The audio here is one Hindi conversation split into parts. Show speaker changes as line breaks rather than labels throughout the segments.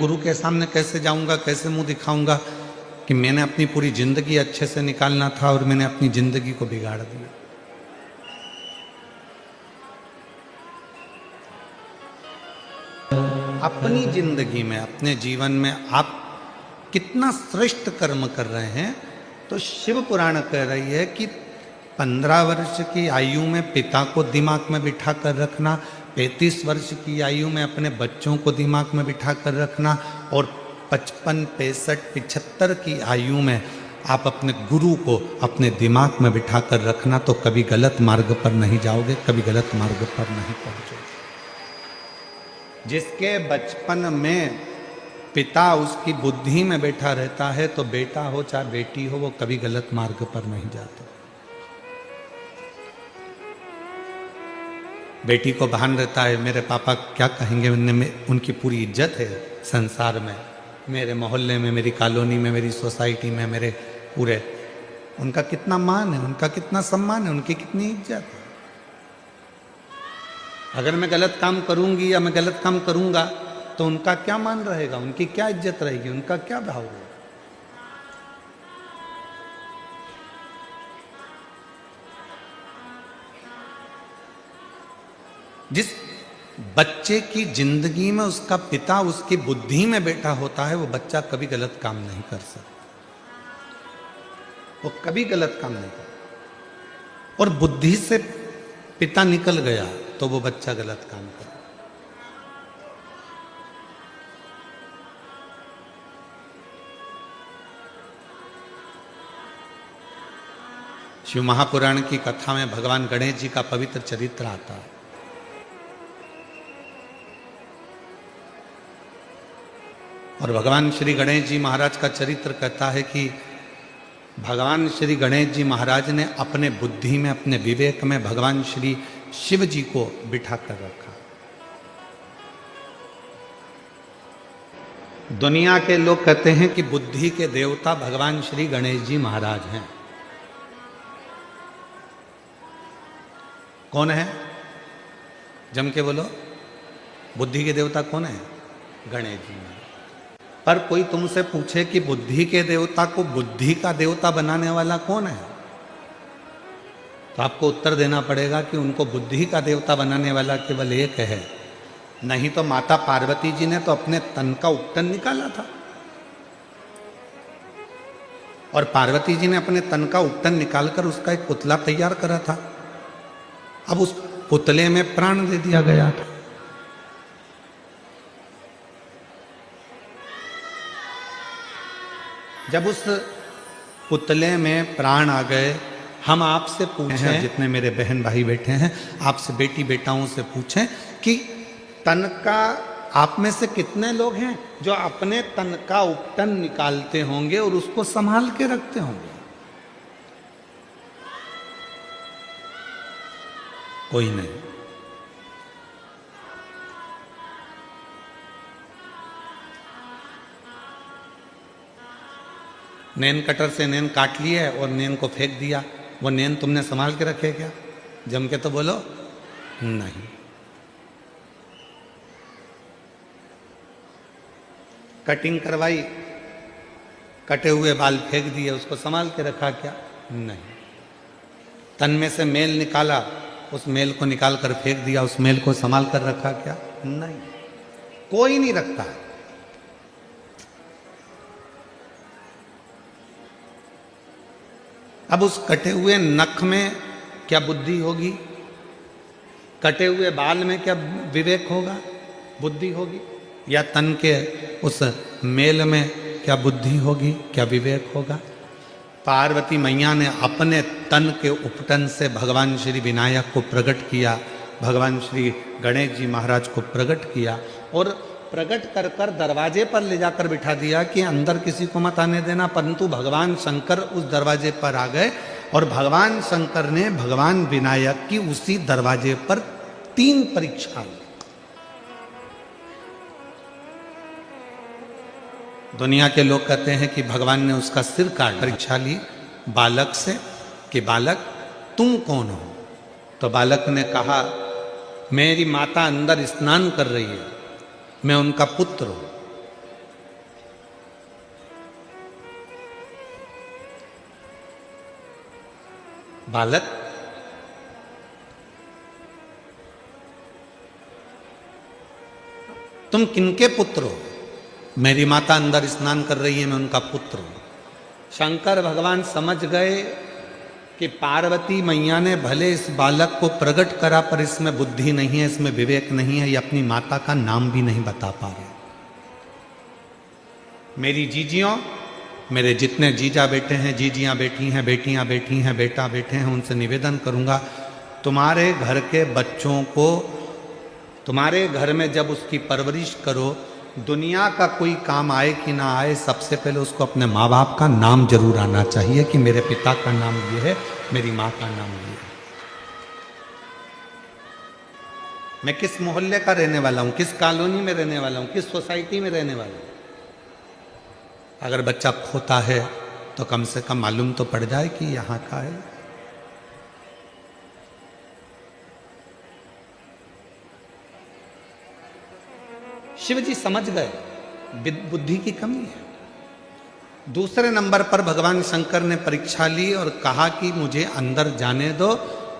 गुरु के सामने कैसे जाऊंगा, कैसे मुंह दिखाऊंगा कि मैंने अपनी पूरी जिंदगी अच्छे से निकालना था और मैंने अपनी जिंदगी को बिगाड़ दिया। अपनी जिंदगी में, अपने जीवन में आप कितना श्रेष्ठ कर्म कर रहे हैं। तो शिव पुराण कह रही है कि 15 वर्ष की आयु में पिता को दिमाग में बिठा कर रखना, 35 वर्ष की आयु में अपने बच्चों को दिमाग में बिठा कर रखना, और 55, 65, 75 की आयु में आप अपने गुरु को अपने दिमाग में बिठा कर रखना, तो कभी गलत मार्ग पर नहीं जाओगे, कभी गलत मार्ग पर नहीं पहुंचोगे। जिसके बचपन में पिता उसकी बुद्धि में बैठा रहता है, तो बेटा हो चाहे बेटी हो, वो कभी गलत मार्ग पर नहीं जाते। बेटी को भान रहता है मेरे पापा क्या कहेंगे, उनकी पूरी इज्जत है संसार में, मेरे मोहल्ले में, मेरी कॉलोनी में, मेरी सोसाइटी में, मेरे पूरे, उनका कितना मान है, उनका कितना सम्मान है, उनकी कितनी इज्जत है। अगर मैं गलत काम करूंगी या मैं गलत काम करूंगा तो उनका क्या मान रहेगा, उनकी क्या इज्जत रहेगी, उनका क्या भाव रहेगा। जिस बच्चे की जिंदगी में उसका पिता उसकी बुद्धि में बैठा होता है, वो बच्चा कभी गलत काम नहीं कर सकता, वो कभी गलत काम नहीं कर। और बुद्धि से पिता निकल गया तो वो बच्चा गलत काम कर। शिव महापुराण की कथा में भगवान गणेश जी का पवित्र चरित्र आता है। और भगवान श्री गणेश जी महाराज का चरित्र कहता है कि भगवान श्री गणेश जी महाराज ने अपने बुद्धि में, अपने विवेक में भगवान श्री शिव जी को बिठा कर रखा। दुनिया के लोग कहते हैं कि बुद्धि के देवता भगवान श्री गणेश जी महाराज हैं। कौन है? जम के बोलो, बुद्धि के देवता कौन है? गणेश जी महाराज। पर कोई तुमसे पूछे कि बुद्धि के देवता को बुद्धि का देवता बनाने वाला कौन है, तो आपको उत्तर देना पड़ेगा कि उनको बुद्धि का देवता बनाने वाला केवल एक है। नहीं तो माता पार्वती जी ने तो अपने तन का उपटन निकाला था, और पार्वती जी ने अपने तन का उपटन निकालकर उसका एक पुतला तैयार करा था। अब उस पुतले में प्राण दे दिया गया था। जब उस पुतले में प्राण आ गए, हम आपसे पूछें, जितने मेरे बहन भाई बैठे हैं, आपसे बेटी बेटाओं से पूछें कि तन का आप में से कितने लोग हैं जो अपने तन का उपटन निकालते होंगे और उसको संभाल के रखते होंगे? कोई नहीं। नैन कटर से नैन काट लिए और नैन को फेंक दिया, वो नैन तुमने संभाल के रखे क्या? जम के तो बोलो नहीं। कटिंग करवाई, कटे हुए बाल फेंक दिए, उसको संभाल के रखा क्या? नहीं। तन में से मेल निकाला, उस मेल को निकाल कर फेंक दिया, उस मेल को संभाल कर रखा क्या? नहीं, कोई नहीं रखता है। अब उस कटे हुए नख में क्या बुद्धि होगी? कटे हुए बाल में क्या विवेक होगा, बुद्धि होगी? या तन के उस मेल में क्या बुद्धि होगी, क्या विवेक होगा? पार्वती मैया ने अपने तन के उपटन से भगवान श्री विनायक को प्रकट किया, भगवान श्री गणेश जी महाराज को प्रकट किया, और प्रकट कर कर दरवाजे पर ले जाकर बिठा दिया कि अंदर किसी को मत आने देना। परंतु भगवान शंकर उस दरवाजे पर आ गए, और भगवान शंकर ने भगवान विनायक की उसी दरवाजे पर 3 परीक्षा ली। दुनिया के लोग कहते हैं कि भगवान ने उसका सिर काट परीक्षा ली बालक से कि बालक तुम कौन हो? तो बालक ने कहा मेरी माता अंदर स्नान कर रही है, मैं उनका पुत्र हूं। बालक तुम किनके पुत्र हो? मेरी माता अंदर स्नान कर रही है, मैं उनका पुत्र हूं। शंकर भगवान समझ गए कि पार्वती मैया ने भले इस बालक को प्रकट करा, पर इसमें बुद्धि नहीं है, इसमें विवेक नहीं है, ये अपनी माता का नाम भी नहीं बता पा रहे। मेरी जीजियों, मेरे जितने जीजा बेटे हैं, जीजियां बेटी हैं, बेटियां बेटी हैं, बेटा बेटे हैं, उनसे निवेदन करूंगा, तुम्हारे घर के बच्चों को तुम्हारे घर में जब उसकी परवरिश करो, दुनिया का कोई काम आए कि ना आए, सबसे पहले उसको अपने माँ बाप का नाम जरूर आना चाहिए कि मेरे पिता का नाम ये है, मेरी माँ का नाम ये है। मैं किस मोहल्ले का रहने वाला हूं, किस कॉलोनी में रहने वाला हूं, किस सोसाइटी में रहने वाला हूं। अगर बच्चा खोता है तो कम से कम मालूम तो पड़ जाए कि यहां का है। शिव जी समझ गए बुद्धि की कमी है। दूसरे नंबर पर भगवान शंकर ने परीक्षा ली और कहा कि मुझे अंदर जाने दो,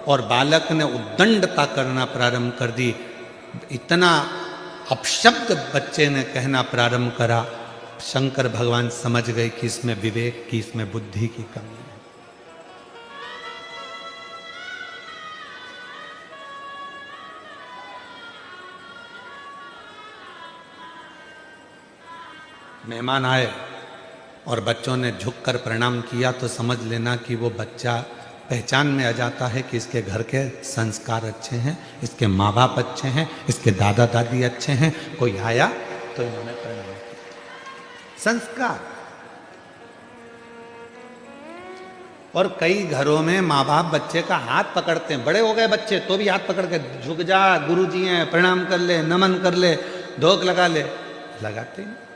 और बालक ने उद्दंडता करना प्रारंभ कर दी। इतना अपशब्द बच्चे ने कहना प्रारंभ करा। शंकर भगवान समझ गए कि इसमें विवेक की, इसमें बुद्धि की कमी है। मेहमान आए और बच्चों ने झुककर प्रणाम किया तो समझ लेना कि वो बच्चा पहचान में आ जाता है कि इसके घर के संस्कार अच्छे हैं, इसके माँ बाप अच्छे हैं, इसके दादा दादी अच्छे हैं। कोई आया तो इन्होंने प्रणाम किया। संस्कार। और कई घरों में माँ बाप बच्चे का हाथ पकड़ते हैं, बड़े हो गए बच्चे तो भी हाथ पकड़ के झुक जा, गुरुजी हैं, प्रणाम कर ले, नमन कर ले, धोख लगा ले, लगाते हैं।